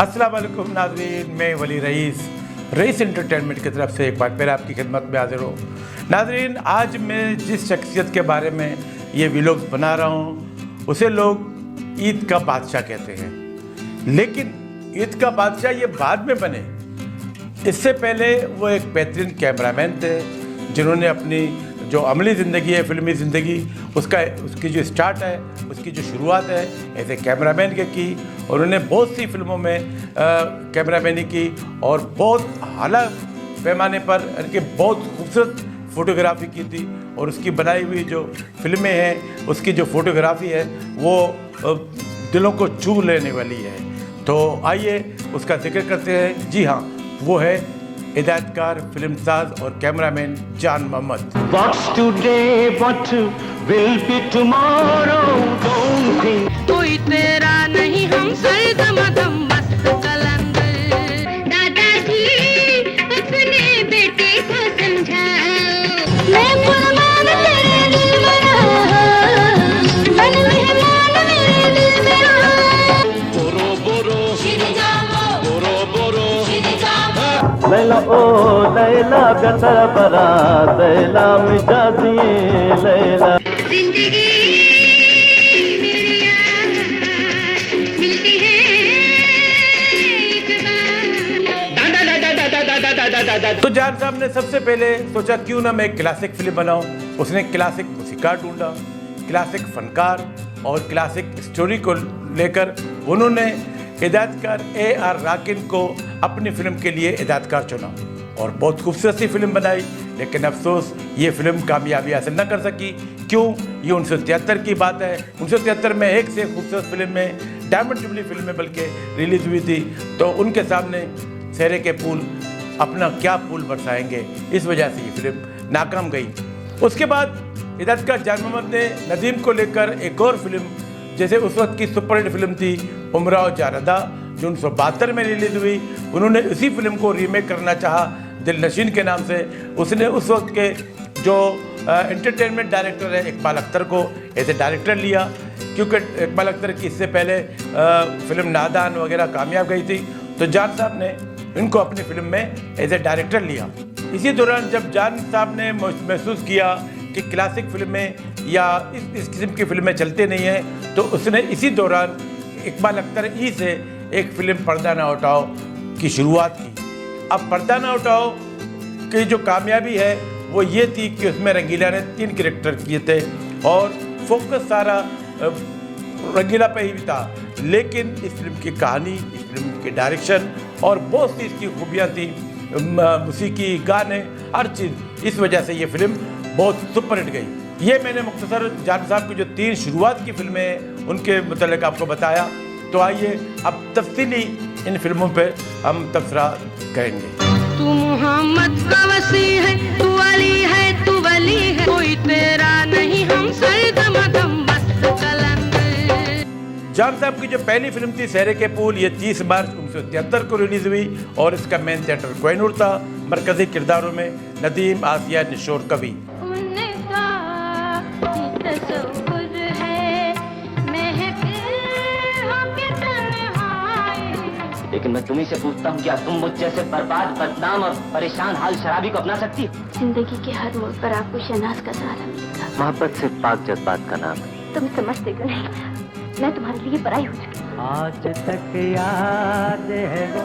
अस्सलाम वालेकुम नाज़रीन, मैं वली रईस एंटरटेनमेंट की तरफ से एक बार फिर आपकी खिदमत में हाजिर हूँ। नाज़रीन, आज मैं जिस शख्सियत के बारे में ये व्लॉग्स बना रहा हूँ उसे लोग ईद का बादशाह कहते हैं, लेकिन ईद का बादशाह ये बाद में बने। इससे पहले वो एक बेहतरीन कैमरामैन थे जिन्होंने अपनी जो अमली ज़िंदगी है, फिल्मी ज़िंदगी, उसकी जो स्टार्ट है, उसकी जो शुरुआत है ऐसे कैमरामैन के की, और उन्होंने बहुत सी फिल्मों में कैमरामैनी की और बहुत आला पैमाने पर उनके बहुत खूबसूरत फ़ोटोग्राफी की थी। और उसकी बनाई हुई जो फिल्में हैं, उसकी जो फ़ोटोग्राफी है वो दिलों को छू लेने वाली है। तो आइए उसका जिक्र करते हैं। जी हाँ, वो है हिदायतकार, फिल्मसाज और कैमरामैन जान Mohammad. What's today, what will be tomorrow, don't think। कोई तेरा नहीं हम सरदमदम मस्त कलंदर। दादाजी अपने बेटे को समझाओ, मैं मेहमान तेरे दिल में रहा, मन मेहमान मेरे दिल में रहा। बोरो बोरो श्री जामो, बोरो बोरो श्री जामो। लैला ओ लैला गतर बरा लैला मिटा दिए लैला। जिंदगी मेरी यार मिलती है एक बार। तो जान साहब ने सबसे पहले सोचा क्यों ना मैं एक क्लासिक फिल्म बनाऊं। उसने क्लासिक मूसिकार ढूंढा, क्लासिक फनकार और क्लासिक स्टोरी को लेकर उन्होंने हिदायतकार AR राकिन को अपनी फिल्म के लिए हिदायतकार चुना और बहुत खूबसूरत सी फिल्म बनाई। लेकिन अफसोस ये फिल्म कामयाबी हासिल न कर सकी। क्यों? ये 1973 की बात है। 1973 में एक से खूबसूरत फिल्म में, डायमंड जुबली फिल्म में बल्कि रिलीज़ हुई थी, तो उनके सामने सहरे के फूल अपना क्या फूल बरसाएंगे, इस वजह से ये फिल्म नाकाम गई। उसके बाद हिदायतकार जान मोहम्मद ने नदीम को लेकर एक और फिल्म, जैसे उस वक्त की सुपरहिट फिल्म थी उमराव जानदा, जो 1972 में रिलीज़ हुई, उन्होंने इसी फिल्म को रीमेक करना चाहा दिल नशीन के नाम से। उसने उस वक्त के जो एंटरटेनमेंट डायरेक्टर है इकबाल अख्तर को ऐसे डायरेक्टर लिया, क्योंकि इकबाल अख्तर की इससे पहले फिल्म नादान वगैरह कामयाब गई थी। तो जान साहब ने इनको अपनी फिल्म में एज ए डायरेक्टर लिया। इसी दौरान जब जान साहब ने महसूस किया कि क्लासिक फिल्में या इस किस्म की फिल्में चलते नहीं हैं, तो उसने इसी दौरान इकबाल अख्तर ई से एक फिल्म पर्दा ना उठाओ की शुरुआत की। अब पर्दा ना उठाओ की जो कामयाबी है वो ये थी कि उसमें रंगीला ने 3 कैरेक्टर किए थे और फोकस सारा रंगीला पे ही था। लेकिन इस फिल्म की कहानी, इस फिल्म की डायरेक्शन और बहुत सी इसकी खूबियाँ थी, मौसीकी, गाने, हर चीज़, इस वजह से ये फिल्म बहुत सुपरहिट गई। ये मैंने मुख्तसर जान साहब की जो 3 शुरुआत की फिल्में हैं उनके मुतालिक आपको बताया। तो आइए अब तफसीली इन फिल्मों पे हम तबसरा करेंगे। तू मोहम्मद का वसी है, तू अली है, तू वली है, कोई तेरा नहीं हम सरदमदम मस्त कलंदर। जान साहब की जो पहली फिल्म थी सहरे के फूल, ये 30 मार्च 1973 को रिलीज़ हुई और इसका मेन थिएटर कोहिनूर था। मरकज़ी किरदारों में नदीम, आसिया, निशोर, कवि। लेकिन मैं तुम्ही से पूछता हूँ, क्या तुम मुझ जैसे बर्बाद, बदनाम और परेशान हाल शराबी को अपना सकती हो? जिंदगी के हर मोड़ पर आपको शहनाज का सहारा मिलेगा। मोहब्बत सिर्फ पाक जज्बात का नाम है। तुम समझते क्यों नहीं? मैं तुम्हारे लिए पराई हो चुकी हूँ। आज तक याद है वो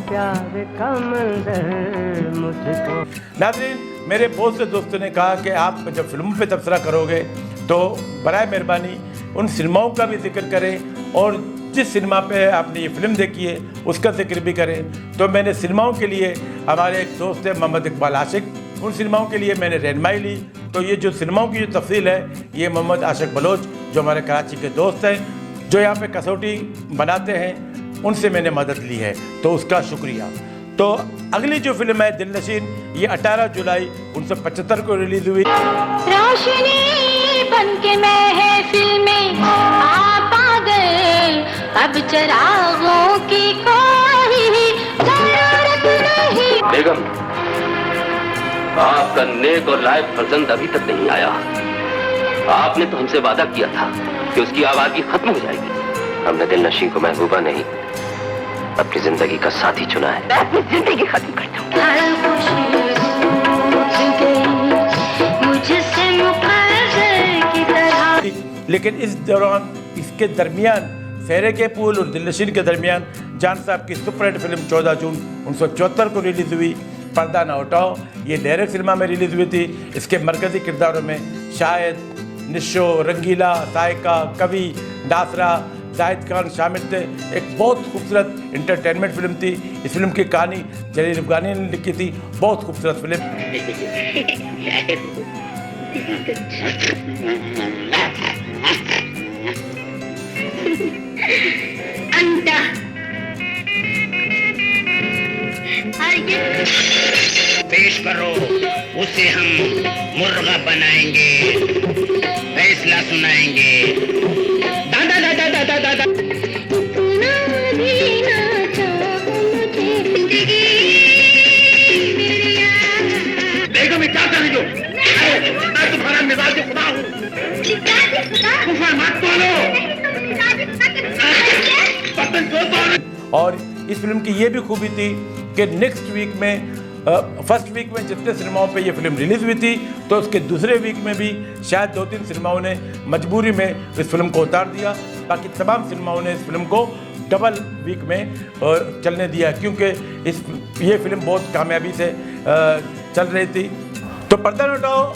प्यार का मंजर मुझको। नाज़रीन, मेरे बहुत से दोस्तों ने कहा कि आप जब फिल्मों पे तबसरा करोगे तो बराए मेहरबानी उन सिनेमाओं का भी जिक्र करें और जिस सिनेमा पे आपने ये फिल्म देखी है उसका जिक्र भी करें। तो मैंने सिनेमाओं के लिए, हमारे एक दोस्त है मोहम्मद इकबाल आशिक, उन सिनेमाओं के लिए मैंने रहनुमाई ली। तो ये जो सिनेमाओं की जो तफसील है, ये मोहम्मद आशिक बलोच जो हमारे कराची के दोस्त हैं, जो यहाँ पे कसौटी बनाते हैं, उनसे मैंने मदद ली है, तो उसका शुक्रिया। तो अगली जो फिल्म है दिल नशीन, ये 18 जुलाई 1975 को रिलीज़ हुई। रोशनी बनके महफिल में आ पागल, अब चरागों की कोई जरूरत नहीं। बेगम, आपका नेक और लायक फर्जंद अभी तक नहीं आया। आपने तो हमसे वादा किया था कि उसकी आबादी खत्म हो जाएगी। हमने दिल नशीन को महबूबा नहीं अपनी जिंदगी का साथी चुना है। मैं अपनी जिंदगी खत्म कर दूंगी। हर खुशी सूझ गई मुझसे मुकद्दर की तरह। लेकिन इस दौरान, इसके दरमियान, फेरे के पुल और दिलनशीन के दरमियान जान साहब की सुपरहिट फिल्म 14 जून 1974 को रिलीज हुई, पर्दा न उठाओ। ये डायरेक्ट सिनेमा में रिलीज हुई थी। इसके मरकजी किरदारों में शाहिद, निशो, रंगीला, सायका, कवि, दासरा, जाहिद खान शामिल थे। एक बहुत खूबसूरत इंटरटेनमेंट फिल्म थी। इस फिल्म की कहानी जलील अफगानी ने लिखी थी। बहुत खूबसूरत फिल्म। अंडा पेश करो, उसे हम मुर्गा बनाएंगे, फैसला सुनाएंगे। दादा दादा दादा दादा देखो मैं क्या कर रही हूँ। मैं तुम्हारा मिजाज खुदा हूँ। मत बोलो। और इस फिल्म की ये भी खूबी थी कि नेक्स्ट वीक में, फर्स्ट वीक में जितने सिनेमाओं पे ये फिल्म रिलीज हुई थी, तो उसके दूसरे वीक में भी शायद 2-3 सिनेमाओं ने मजबूरी में इस फिल्म को उतार दिया। बाकी तमाम सिनेमाओं ने इस फिल्म को डबल वीक में चलने दिया, क्योंकि ये फिल्म बहुत कामयाबी से चल रही थी। तो पर्दा न उठाओ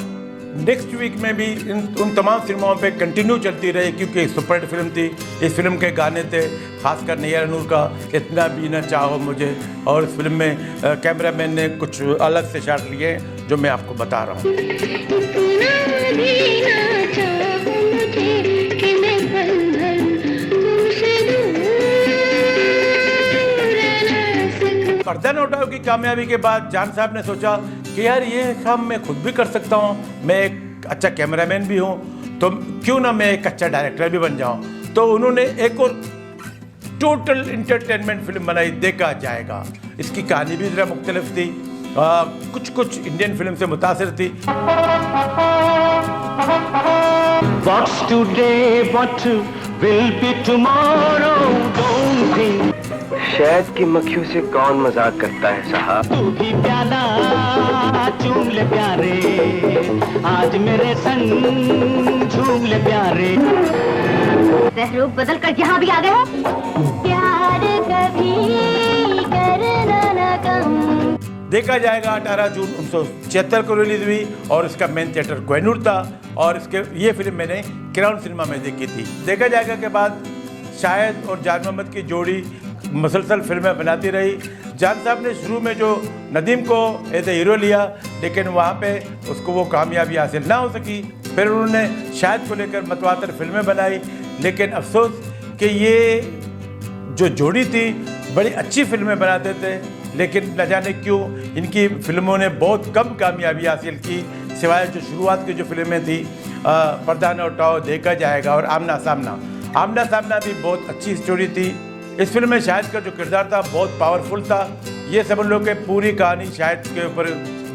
नेक्स्ट वीक में भी उन तमाम सिनेमाओं पे कंटिन्यू चलती रही, क्योंकि सुपरहिट फिल्म थी। इस फिल्म के गाने थे खासकर नैयर नूर का इतना भी न चाहो मुझे, और इस फिल्म में कैमरामैन ने कुछ अलग से शॉट लिए जो मैं आपको बता रहा हूँ। पर्दा न उठाओ की कामयाबी के बाद जान साहब ने सोचा कि यार ये काम मैं खुद भी कर सकता हूँ, मैं एक अच्छा कैमरामैन भी हूँ, तो क्यों ना मैं एक अच्छा डायरेक्टर भी बन जाऊँ। तो उन्होंने एक और टोटल इंटरटेनमेंट फिल्म बनाई, देखा जाएगा। इसकी कहानी भी ज़रा मुख्तलिफ थी, कुछ इंडियन फिल्म से मुतासिर थी। What's today, what will be tomorrow, don't think। शहद की मक्खियों से कौन मजाक करता है साहब। तू भी प्याला चूम ले प्यारे, आज मेरे संग झूम ले प्यारे। रूप बदल कर यहाँ भी आ गए हो। प्यार कभी करना न कम। देखा जाएगा 18 जून 1976 को रिलीज हुई, और इसका मेन थिएटर कोहिनूर था, और इसके ये फिल्म मैंने क्राउन सिनेमा में देखी थी। देखा जाएगा के बाद शाहिद और जान मोहम्मद की जोड़ी मसलसल फिल्में बनाती रही। जान साहब ने शुरू में जो नदीम को एज ए हीरो लिया, लेकिन वहाँ पे उसको वो कामयाबी हासिल ना हो सकी। फिर उन्होंने शाहिद को लेकर मतवातर फिल्में बनाई, लेकिन अफसोस कि ये जो जोड़ी थी बड़ी अच्छी फिल्में बनाते थे, लेकिन न जाने क्यों इनकी फिल्मों ने बहुत कम कामयाबी हासिल की, सिवाय जो शुरुआत की जो फिल्में थी पर्दा न उठाओ, देखा जाएगा और आमना सामना। आमना सामना भी बहुत अच्छी स्टोरी थी। इस फिल्म में शाहिद का जो किरदार था बहुत पावरफुल था। ये समझ लो कि पूरी कहानी शाहिद के ऊपर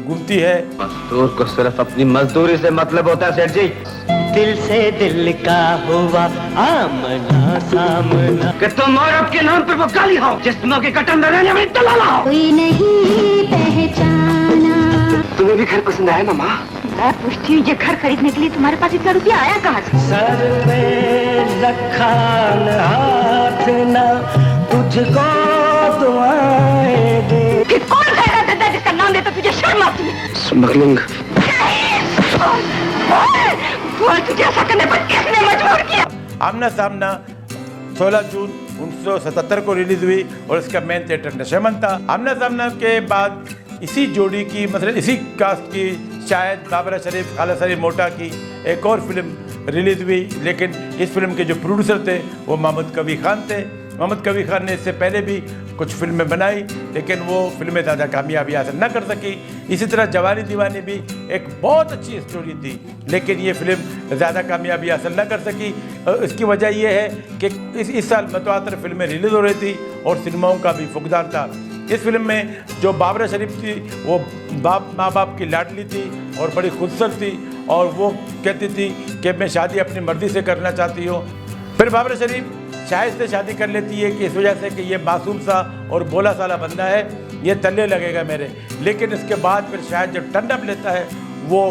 घूमती है। मजदूर को सिर्फ अपनी मजदूरी से मतलब होता है सेठ जी। दिल से दिल का हुआ आमना सामना। कि तुम औरत के नाम पर वो गाली हो, जिस्मों के कटन में रहने वाली दलाला हो। कोई नहीं पहचाना। तुम्हें भी घर पसंद आया ना माँ? मैं पूछती हूँ, ये घर खरीदने के लिए तुम्हारे पास इतना रुपया आया कहाँ से? सर पे रखा न हाथ ना, तुझको दुआएं दे। कि कौन है दादा जिसका नाम ले तो तुझे शर्म आती है? स्मगलिंग। तुझे ऐसा करने पर किसने मजबूर किया? आमना सामना 16 जून 1977 को रिलीज हुई, और इसका मेन थिएटर नशेमन था। आमना सामना के बाद इसी जोड़ी की, मतलब इसी कास्ट की, शायद बाबरा शरीफ, खाला शरीफ मोटा की एक और फिल्म रिलीज हुई, लेकिन इस फिल्म के जो प्रोड्यूसर थे वो मोहम्मद कवी खान थे। मोहम्मद कवी खान ने इससे पहले भी कुछ फिल्में बनाई, लेकिन वो फिल्में ज़्यादा कामयाबी हासिल न कर सकी। इसी तरह जवानी दीवानी भी एक बहुत अच्छी स्टोरी थी, लेकिन ये फिल्म ज़्यादा कामयाबी हासिल न कर सकी। इसकी वजह यह है कि इस साल मतवातर फिल्में रिलीज़ हो रही थी और सिनेमाओं का भी फुकदान था। इस फिल्म में जो बाबरा शरीफ थी वो माँ बाप की लाडली थी और बड़ी खुदसर थी, और वो कहती थी कि मैं शादी अपनी मर्जी से करना चाहती हूँ। फिर बाबरा शरीफ शाहिद से शादी कर लेती है कि इस वजह से कि ये मासूम सा और भोला साला बंदा है, ये तल्ले लगेगा मेरे। लेकिन इसके बाद फिर शाहिद जब टर्न अप लेता है, वो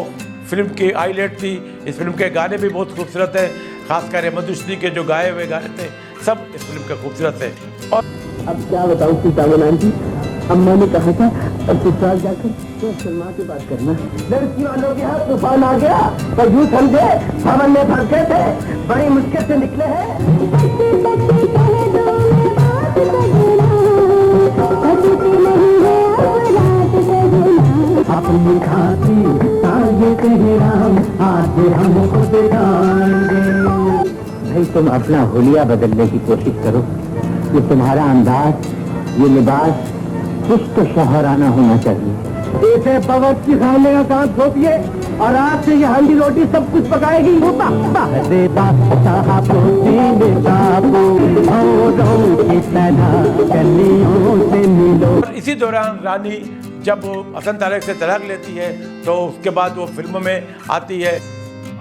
फिल्म की हाईलाइट थी। इस फिल्म के गाने भी बहुत खूबसूरत हैं, खासकर मधुश्री के जो गाए हुए गाने थे सब इस फिल्म के खूबसूरत थे। और अब क्या बताऊँ सीतामलान जी, अम्मा ने कहा था अब ससुराल जाकर तो सलमा की बात करना। लड़की वालों के हाथ तूफान आ गया तो यूँ समझे भवन में फंसे थे, बड़ी मुश्किल से निकले हैं। अपनी खाती आगे कहे राम, आज हमको दिखाएंगे। भाई तुम अपना हुलिया बदलने की कोशिश करो, ये तुम्हारा अंदाज, ये लिबास कुछ तो शहराना होना चाहिए। इसे पवत की खाने का काम सौंपिए और रात से ये हांडी रोटी सब कुछ पकाएगी। और इसी दौरान रानी जब हसन तारक से तलाक लेती है तो उसके बाद वो फिल्मों में आती है।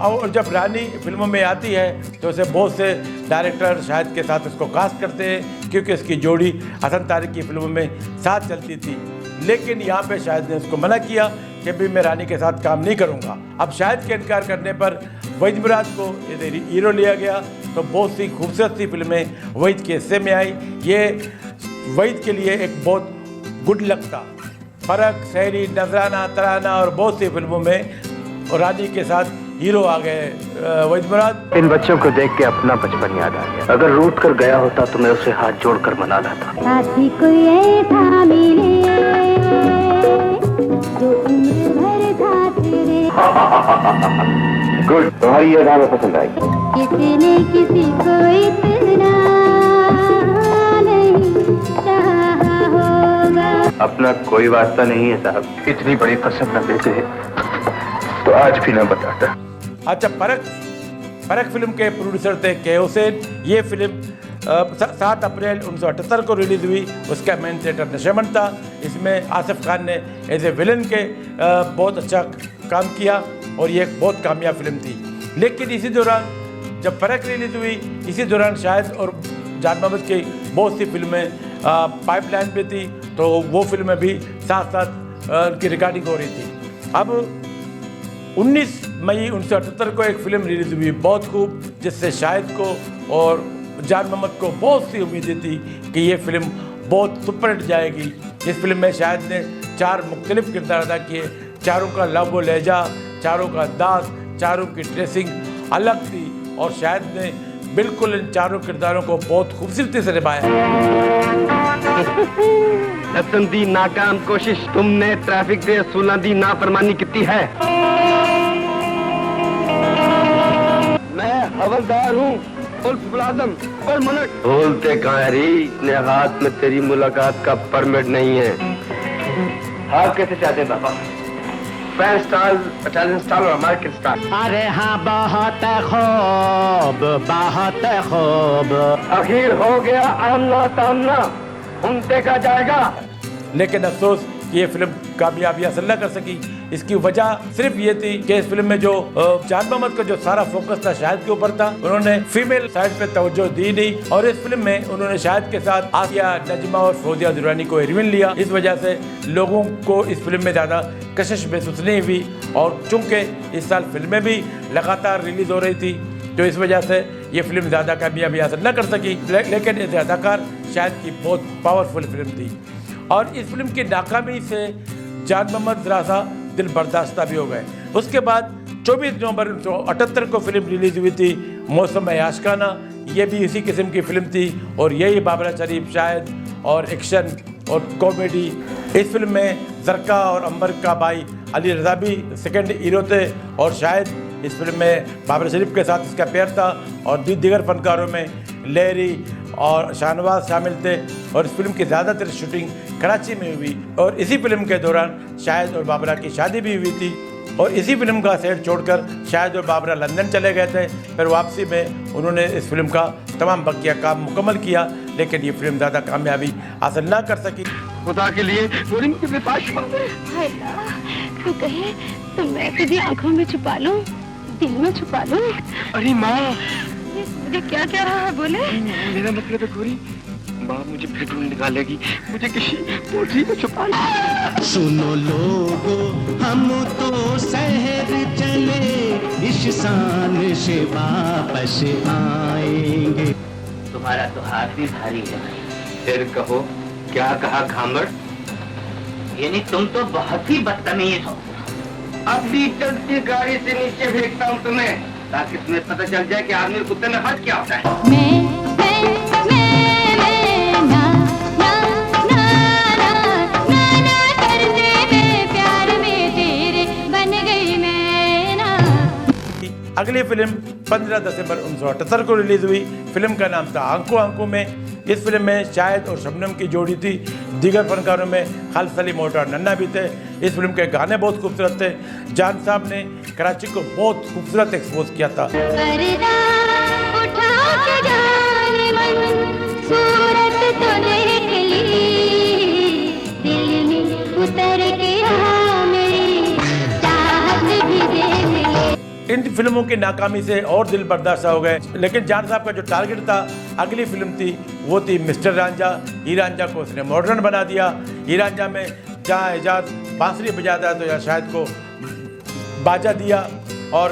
और जब रानी फिल्मों में आती है तो उसे बहुत से डायरेक्टर शाहिद के साथ उसको कास्ट करते हैं, क्योंकि इसकी जोड़ी हसन तारक की फिल्मों में साथ चलती थी। लेकिन यहाँ पे शाहिद ने उसको मना किया कि भी मैं रानी के साथ काम नहीं करूँगा। अब शाहिद के इनकार करने पर वहीद मुराद को हीरो लिया गया, तो बहुत सी खूबसूरत सी फिल्में वहीद के हिस्से में आई। ये वहीद के लिए एक बहुत गुड लक था। फर्क, सहरी, नजराना, तराना और बहुत सी फिल्मों में रानी के साथ हीरो आ गए वहीद मुराद। इन बच्चों को देख के अपना बचपन याद आ गया। अगर रूठ कर गया होता तो मैं उसे हाथ जोड़कर मना लाता। साथी कोई ऐसा मिले जो उम्र भर साथ रहे। गुड, तुम्हारी ये गाना पसंद आई। किसी ने किसी को इतना नहीं चाहा होगा। अपना कोई वास्ता नहीं है साहब, इतनी बड़ी कसम न देते तो आज भी न बताता। अच्छा, परख फिल्म के प्रोड्यूसर थे के हुसैन। ये फिल्म 7 अप्रैल 1978 को रिलीज़ हुई। उसका मेन थिएटर नशेमन था। इसमें आसिफ खान ने एज ए विलन के बहुत अच्छा काम किया और ये एक बहुत कामयाब फिल्म थी। लेकिन इसी दौरान जब परख रिलीज़ हुई, इसी दौरान शाहिद और जान मोहम्मद की बहुत सी फिल्में पाइपलाइन पे थी, तो वो फिल्में भी साथ साथ उनकी रिकॉर्डिंग हो रही थी। अब 19 मई 1978 को एक फिल्म रिलीज़ हुई बहुत खूब, जिससे शाहिद को और जान मोहम्मद को बहुत सी उम्मीदें थी कि ये फिल्म बहुत सुपरहिट जाएगी। इस फिल्म में शाहिद ने 4 मुख्तलिफ किरदार अदा किए। चारों का लव व लहजा, चारों का अंदाज, चारों की ड्रेसिंग अलग थी और शाहिद ने बिल्कुल इन चारों किरदारों को बहुत खूबसूरती से निभाया। लसन दी नाकाम कोशिश, तुमने ट्रैफिक दे सुना दी नाफरमानी कितनी है। मैं हवलदार हूँ पर मिनट बोलते कहाँ री, इतने हाथ में तेरी मुलाकात का परमिट नहीं है। आप कैसे चाहते हैं पापा? फ्रेंच स्टाइल, इटालियन स्टाइल और अमेरिकन स्टाइल? अरे हाँ बहुत खूब, बहुत खूब। आखिर हो गया आमना सामना, उनसे का जाएगा। लेकिन अफसोस कि ये फिल्म कामयाबी हासिल न कर सकी। इसकी वजह सिर्फ ये थी कि इस फिल्म में जो जान मोहम्मद का जो सारा फोकस था शाहिद के ऊपर था, उन्होंने फीमेल साइड पे तवज्जो दी नहीं और इस फिल्म में उन्होंने शाहिद के साथ आसिया, नजमा और फौजिया दुरानी को हीरोइन लिया। इस वजह से लोगों को इस फिल्म में ज़्यादा कशिश महसूस नहीं हुई और चूंकि इस साल फिल्में भी लगातार रिलीज हो रही थी, तो इस वजह से ये फिल्म ज़्यादा कामयाबी हासिल न कर सकी। लेकिन इस अदाकार शाहिद की बहुत पावरफुल फिल्म थी और इस फिल्म की नाकामी से जान मोहम्मद ज़रा सा दिल बर्दाश्ता भी हो गए। उसके बाद 24 नवंबर 1978 को फिल्म रिलीज हुई थी मौसम आशिकाना। ये भी इसी किस्म की फिल्म थी और यही बाबरा शरीफ, शाहिद और एक्शन और कॉमेडी। इस फिल्म में जरका और अंबर का भाई अली रज़ा भी सेकेंड हीरो थे और शाहिद इस फिल्म में बाबरा शरीफ के साथ इसका पेयर था और दीगर फनकारों में लहरी और शाहनवाज शामिल थे और इस फिल्म की ज़्यादातर शूटिंग कराची में हुई और इसी फिल्म के दौरान शाहिद और बाबरा की शादी भी हुई थी और इसी फिल्म का सेट छोड़कर शाहिद और बाबरा लंदन चले गए थे। फिर वापसी में उन्होंने इस फिल्म का तमाम बकिया काम मुकम्मल किया, लेकिन ये फिल्म ज़्यादा कामयाबी हासिल ना कर सकी। खुदा के लिए तू कहे तो मैं तुझे आंखों में छुपा लूं, दिल में छुपा लूं। अरे माँ, मुझे क्या कह रहा है बोले? मेरा मतलब है गोरी, माँ मुझे फिर ढूंढ निकालेगी, मुझे किसी पोटली में छुपा ले। सुनो लोगो हम तो शहर चले, इस शान से वापस आएंगे। तुम्हारा तो हाथ भी भारी है भाई। फिर कहो क्या कहा घामड़? यानी तुम तो बहुत ही बदतमीज हो। अभी चलती गाड़ी से नीचे फेंकता हूँ तुम्हें, ताकि तुम्हें पता चल जाए कि आदमी और कुत्ते में फर्क क्या होता है। मैं ना ना ना ना ना ना करते मैं प्यार में तेरे बन गई मैं ना। अगली फिल्म 15 दिसंबर 1978 को रिलीज हुई। फिल्म का नाम था आंखों आंखों में। इस फिल्म में शाहिद और शबनम की जोड़ी थी। दीगर फनकारों में खालिद सलीम और नन्ना भी थे। इस फिल्म के गाने बहुत खूबसूरत थे। जान साहब ने कराची को बहुत खूबसूरत एक्सपोज किया था। पर्दा उठा के जाने मन, सूरत तो देख ली, दिल में उतर के आ मेरी चाहत भी देख ली। इन फिल्मों की नाकामी से और दिल बर्दाश्त हो गए, लेकिन जान साहब का जो टारगेट था, अगली फिल्म थी वो थी मिस्टर रांझा। ही रांझा को उसने मॉडर्न बना दिया। ही रांझा में जहाँ एजाज बांसुरी बजाता है तो यहाँ शाहिद को बाजा दिया और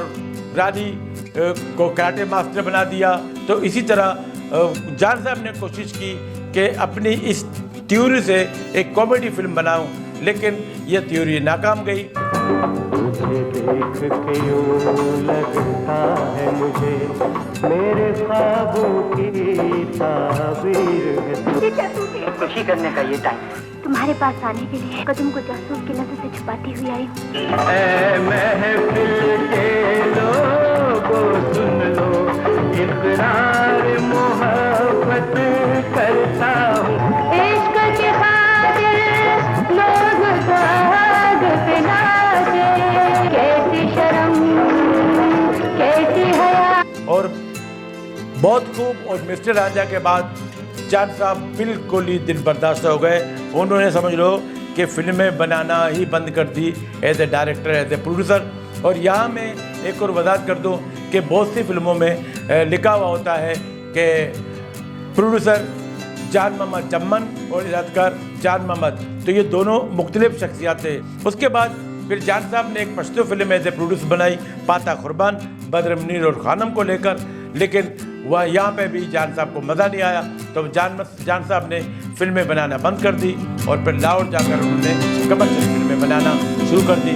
रानी को कराटे मास्टर बना दिया। तो इसी तरह जान साहब ने कोशिश की कि अपनी इस थ्योरी से एक कॉमेडी फिल्म बनाऊं, लेकिन यह थ्योरी नाकाम गई। तुझे देख के यूं लगता है मुझे मेरे ख्वाबों की ताबीर है। खुशी करने का ये टाइम। तुम्हारे पास आने के लिए कदम को जासूस की नजर से छुपाती हुई आई हूँ। ऐ महफिल के लोगों सुन लो, इकरार मोहब्बत करता हूँ। इश्क के खातिर लोग आग पे नाचे, कैसी शर्म कैसी हया। और बहुत खूब। और मिस्टर रांझा के बाद जान साहब बिल्कुल ही दिल बर्दाश्त हो गए। उन्होंने समझ लो कि फिल्में बनाना ही बंद कर दी as a director, as a producer. और यहाँ मैं एक और वजाहत कर दूँ कि बहुत सी फिल्मों में लिखा हुआ होता है कि प्रोड्यूसर जान मोहम्मद चम्मन और हिदायतकार जान मोहम्मद, तो ये दोनों मुख्तलिफ शख्सियात थे। उसके बाद फिर जान साहब ने एक Pashto film as a produce बनाई, पाता कुर्बान, बद्र मुनीर और खानम को लेकर, लेकिन वह यहाँ पे भी जान साहब को मज़ा नहीं आया। तो जान साहब ने फिल्में बनाना बंद कर दी और फिर लाहौर जाकर उन्होंने कमर्शियल फिल्में बनाना शुरू कर दी।